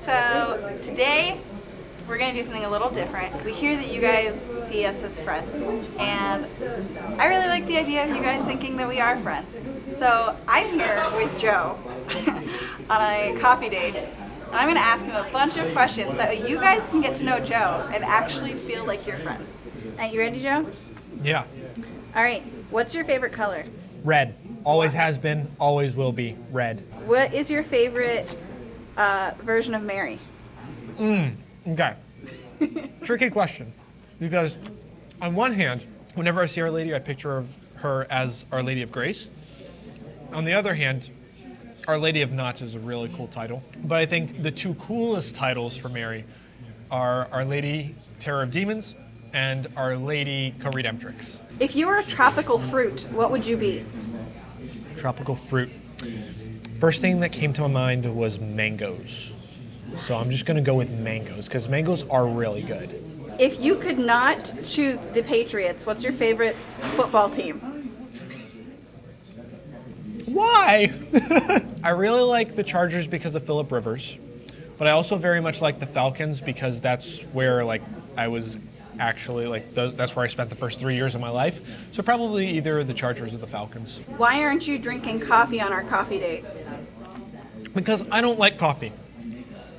So today we're going to do something a little different. We hear that you guys see us as friends, and I really like the idea of you guys thinking that we are friends. So I'm here with Joe on a coffee date, and I'm going to ask him a bunch of questions so that you guys can get to know Joe and actually feel like you're friends. Are you ready, Joe? Yeah. All right. What's your favorite color? Red. Always has been, always will be. Red. What is your favorite version of Mary? Okay. Tricky question. Because on one hand, whenever I see Our Lady, I picture of her as Our Lady of Grace. On the other hand, Our Lady of Knots is a really cool title. But I think the two coolest titles for Mary are Our Lady Terror of Demons and Our Lady Co-Redemptrix. If you were a tropical fruit, what would you be? Tropical fruit. First thing that came to my mind was mangoes. So I'm just going to go with mangoes because mangoes are really good. If you could not choose the Patriots, what's your favorite football team? Why? I really like the Chargers because of Phillip Rivers, but I also very much like the Falcons because that's where I was actually that's where I spent the first 3 years of my life. So probably either the Chargers or the Falcons. Why aren't you drinking coffee on our coffee date? Because I don't like coffee.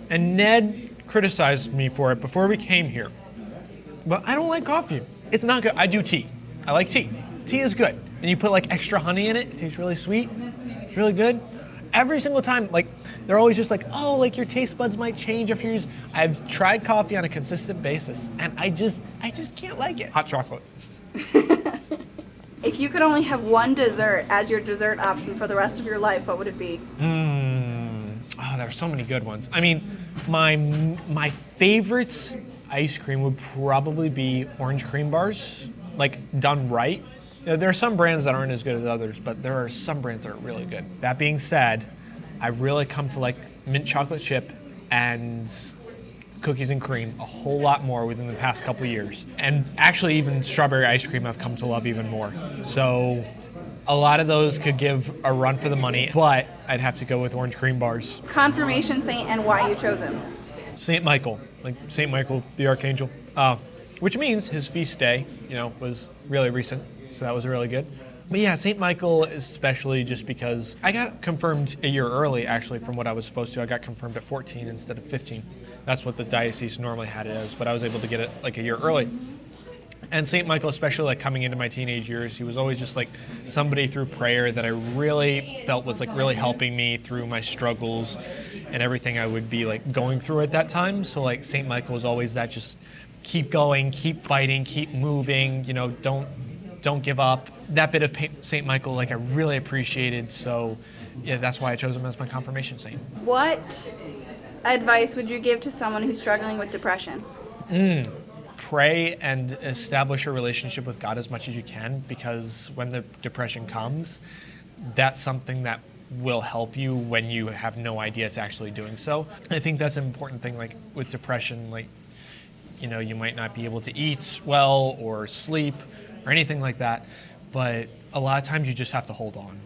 And Ned criticized me for it before we came here. But I don't like coffee. It's not good. I do tea. I like tea. Tea is good. And you put extra honey in it. It tastes really sweet. It's really good. Every single time, they're always just your taste buds might change after you use. I've tried coffee on a consistent basis, and I just can't like it. Hot chocolate. If you could only have one dessert as your dessert option for the rest of your life, what would it be? Oh, there are so many good ones. I mean, my favorite ice cream would probably be orange cream bars, done right. There are some brands that aren't as good as others, but there are some brands that are really good. That being said, I've really come to like mint chocolate chip and cookies and cream a whole lot more within the past couple of years. And actually even strawberry ice cream I've come to love even more. So a lot of those could give a run for the money, but I'd have to go with orange cream bars. Confirmation saint and why you chose him? Saint Michael, Saint Michael the Archangel, which means his feast day, was really recent. So that was really good. But yeah, St. Michael especially just because I got confirmed a year early actually from what I was supposed to. I got confirmed at 14 instead of 15. That's what the diocese normally had it as, but I was able to get it a year early. And St. Michael, especially coming into my teenage years, he was always just somebody through prayer that I really felt was really helping me through my struggles and everything I would be going through at that time. So St. Michael was always that just keep going, keep fighting, keep moving, don't give up. That bit of St. Michael, I really appreciated. So, yeah, that's why I chose him as my confirmation saint. What advice would you give to someone who's struggling with depression? Pray and establish a relationship with God as much as you can, because when the depression comes, that's something that will help you when you have no idea it's actually doing so. I think that's an important thing, with depression, you might not be able to eat well or sleep or anything like that, but a lot of times you just have to hold on.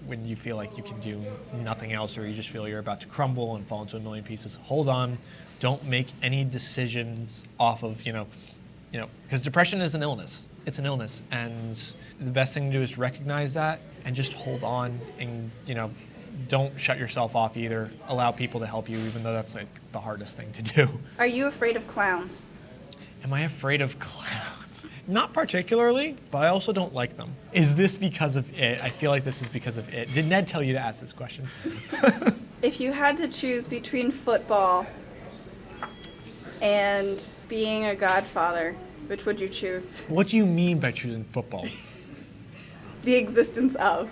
When you feel like you can do nothing else or you just feel you're about to crumble and fall into a million pieces, hold on. Don't make any decisions off of, because depression is an illness. It's an illness, and the best thing to do is recognize that and just hold on and, don't shut yourself off either. Allow people to help you, even though that's the hardest thing to do. Are you afraid of clowns? Am I afraid of clowns? Not particularly, but I also don't like them. Is this because of it? I feel like this is because of it. Did Ned tell you to ask this question? If you had to choose between football and being a godfather, which would you choose? What do you mean by choosing football? The existence of.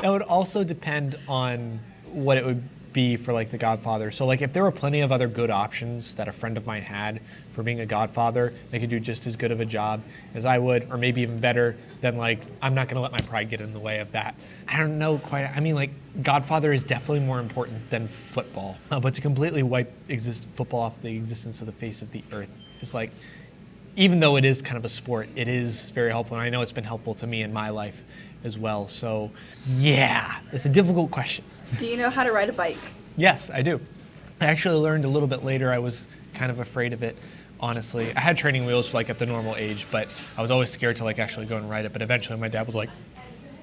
That would also depend on what it would be for the Godfather. So if there were plenty of other good options that a friend of mine had for being a godfather, they could do just as good of a job as I would, or maybe even better, then I'm not gonna let my pride get in the way of that. I don't know quite, I mean Godfather is definitely more important than football. But to completely wipe football off the existence of the face of the earth is even though it is kind of a sport, it is very helpful, and I know it's been helpful to me in my life as well. So yeah, it's a difficult question. Do you know how to ride a bike? Yes, I do. I actually learned a little bit later. I was kind of afraid of it, honestly. I had training wheels like at the normal age, but I was always scared to like actually go and ride it. But eventually my dad was like,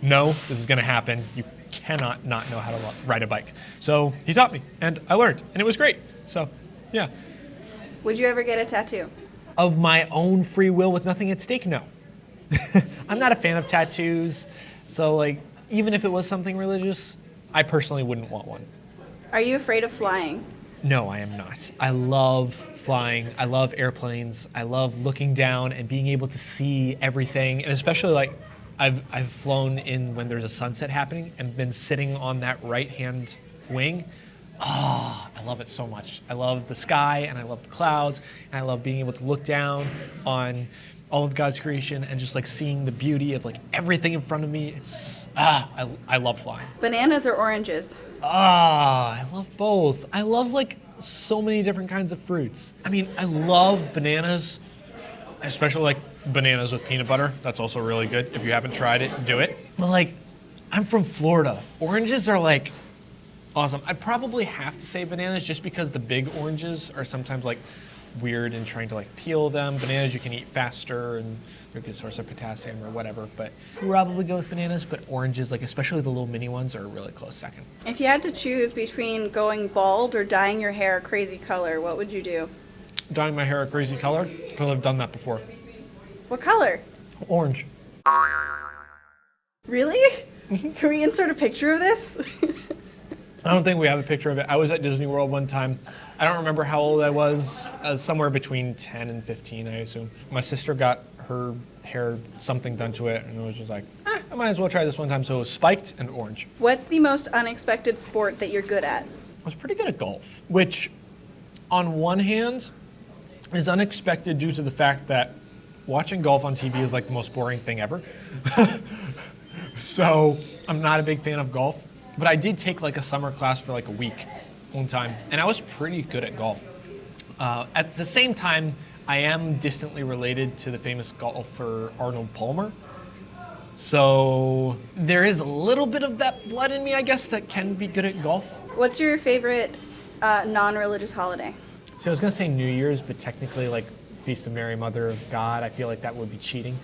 no, this is going to happen. You cannot not know how to ride a bike. So he taught me, and I learned, and it was great. So, yeah. Would you ever get a tattoo? Of my own free will with nothing at stake? No. I'm not a fan of tattoos. So, like, even if it was something religious, I personally wouldn't want one. Are you afraid of flying? No, I am not. I love flying. I love airplanes. I love looking down and being able to see everything. And especially like I've flown in when there's a sunset happening and been sitting on that right-hand wing. Oh, I love it so much. I love the sky and I love the clouds and I love being able to look down on all of God's creation and just like seeing the beauty of like everything in front of me. I love flying. Bananas or oranges? I love both. I love like so many different kinds of fruits. I mean, I love bananas, especially like bananas with peanut butter. That's also really good. If you haven't tried it, do it. But like, I'm from Florida. Oranges are like awesome. I probably have to say bananas just because the big oranges are sometimes like weird in trying to like peel them. Bananas you can eat faster and they're a good source of potassium or whatever, but probably go with bananas. But oranges, like especially the little mini ones, are a really close second. If you had to choose between going bald or dyeing your hair a crazy color, what would you do? Dyeing my hair a crazy color? Because I've done that before. What color? Orange. Really? Can we insert a picture of this? I don't think we have a picture of it. I was at Disney World one time. I don't remember how old I was. Somewhere between 10 and 15, I assume. My sister got her hair something done to it, and it was just like, I might as well try this one time. So it was spiked and orange. What's the most unexpected sport that you're good at? I was pretty good at golf, which on one hand is unexpected due to the fact that watching golf on TV is like the most boring thing ever. So I'm not a big fan of golf. But I did take like a summer class for like a week one time, and I was pretty good at golf. At the same time, I am distantly related to the famous golfer Arnold Palmer. So there is a little bit of that blood in me, I guess, that can be good at golf. What's your favorite non-religious holiday? So I was gonna say New Year's, but technically like Feast of Mary, Mother of God, I feel like that would be cheating.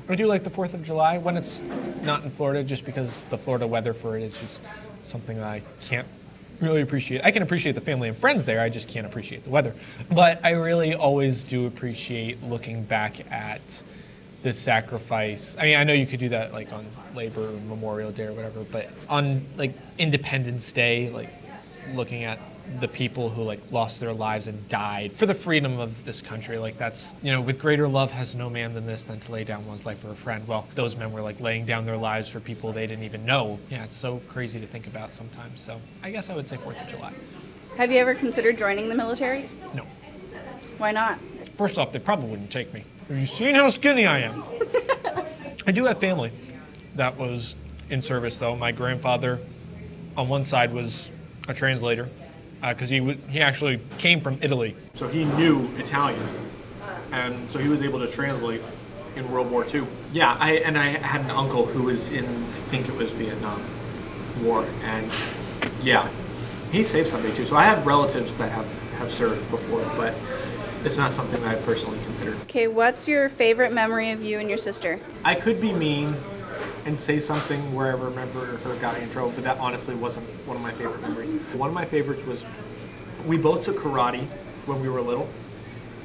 I do like the 4th of July when it's not in Florida, just because the Florida weather for it is just something that I can't really appreciate. I can appreciate the family and friends there, I just can't appreciate the weather. But I really always do appreciate looking back at the sacrifice. I mean, I know you could do that like on Labor or Memorial Day or whatever, but on like Independence Day, like looking at the people who like lost their lives and died for the freedom of this country, like that's, you know, with greater love has no man than this, than to lay down one's life for a friend. Well, those men were like laying down their lives for people they didn't even know. Yeah, it's so crazy to think about sometimes. So I guess I would say 4th of July. Have you ever considered joining the military? No. Why not? First off, they probably wouldn't take me. Have you seen how skinny I am? I do have family that was in service though. My grandfather on one side was a translator, because he actually came from Italy. So he knew Italian, and so he was able to translate in World War II. Yeah, I had an uncle who was in, I think it was Vietnam War, and yeah, he saved somebody too. So I have relatives that have served before, but it's not something that I personally considered. Okay, what's your favorite memory of you and your sister? I could be mean and say something where I remember her got in trouble, but that honestly wasn't one of my favorite memories. One of my favorites was we both took karate when we were little,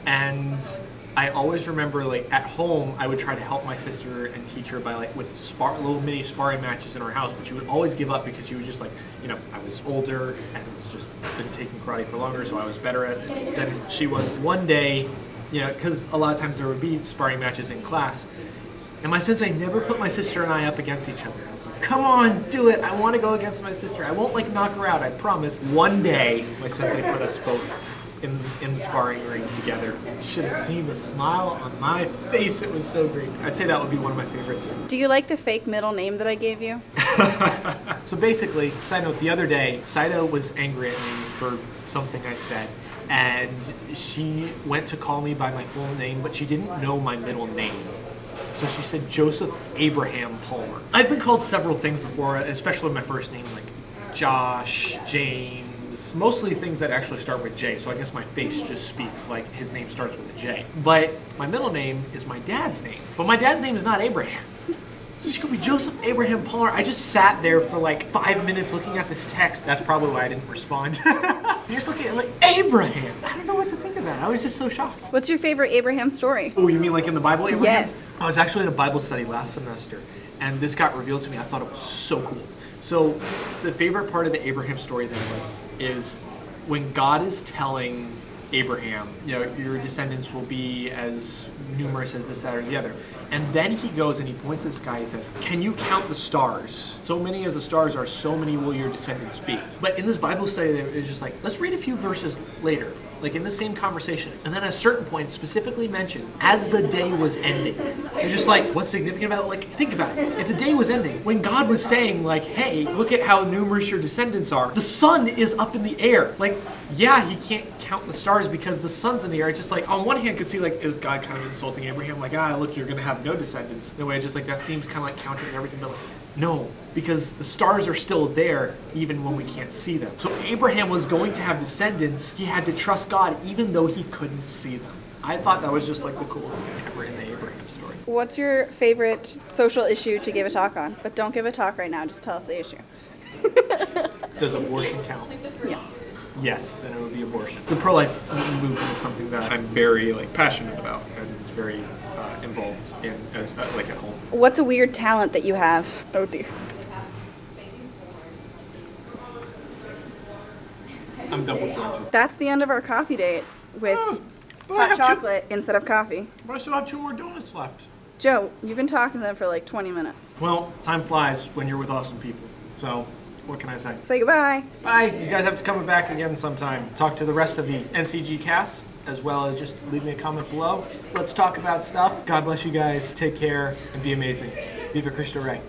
and I always remember like at home I would try to help my sister and teach her by like with little mini sparring matches in our house, but she would always give up because she was just like, you know, I was older and it's just been taking karate for longer, so I was better at it than she was. One day, you know, because a lot of times there would be sparring matches in class, and my sensei never put my sister and I up against each other. I was like, come on, do it. I want to go against my sister. I won't like knock her out, I promise. One day, my sensei put us both in the sparring ring together. You should have seen the smile on my face. It was so great. I'd say that would be one of my favorites. Do you like the fake middle name that I gave you? So basically, side note, the other day, Saito was angry at me for something I said. And she went to call me by my full name, but she didn't know my middle name. So she said Joseph Abraham Palmer. I've been called several things before, especially my first name, like Josh, James, mostly things that actually start with J. So I guess my face just speaks like his name starts with a J. But my middle name is my dad's name. But my dad's name is not Abraham. So she could be Joseph Abraham Palmer. I just sat there for like 5 minutes looking at this text. That's probably why I didn't respond. You're just looking at like Abraham. I don't know what to think of that. I was just so shocked. What's your favorite Abraham story? Oh, you mean like in the Bible, Abraham? Yes. I was actually in a Bible study last semester, and this got revealed to me. I thought it was so cool. So the favorite part of the Abraham story that I like is when God is telling Abraham, you know, your descendants will be as numerous as this, that, or the other. And then he goes and he points at the sky and says, can you count the stars? So many as the stars are, so many will your descendants be. But in this Bible study, it's just like, let's read a few verses later, like in the same conversation. And then at a certain point, specifically mentioned, as the day was ending. You're just like, what's significant about it? Like, think about it. If the day was ending, when God was saying like, hey, look at how numerous your descendants are, the sun is up in the air. Like, yeah, he can't count the stars because the sun's in the air. It's just like, on one hand, could see like, is God kind of insulting Abraham? Like, look, you're going to have no descendants. In a way, just like, that seems kind of like counting and everything. But like, no, because the stars are still there even when we can't see them. So Abraham was going to have descendants. He had to trust God even though he couldn't see them. I thought that was just like the coolest thing ever in the Abraham story. What's your favorite social issue to give a talk on? But don't give a talk right now, just tell us the issue. Does abortion count? Yeah. Yes, then it would be abortion. The pro-life movement is something that I'm very passionate about and is very involved in, like at home. What's a weird talent that you have? Oh dear. I'm double jointed. That's the end of our coffee date with hot chocolate instead of coffee. But I still have 2 more donuts left. Joe, you've been talking to them for like 20 minutes. Well, time flies when you're with awesome people. So, what can I say? Say goodbye. Bye. You guys have to come back again sometime. Talk to the rest of the NCG cast, as well as just leave me a comment below. Let's talk about stuff. God bless you guys. Take care and be amazing. Viva Cristo Rey.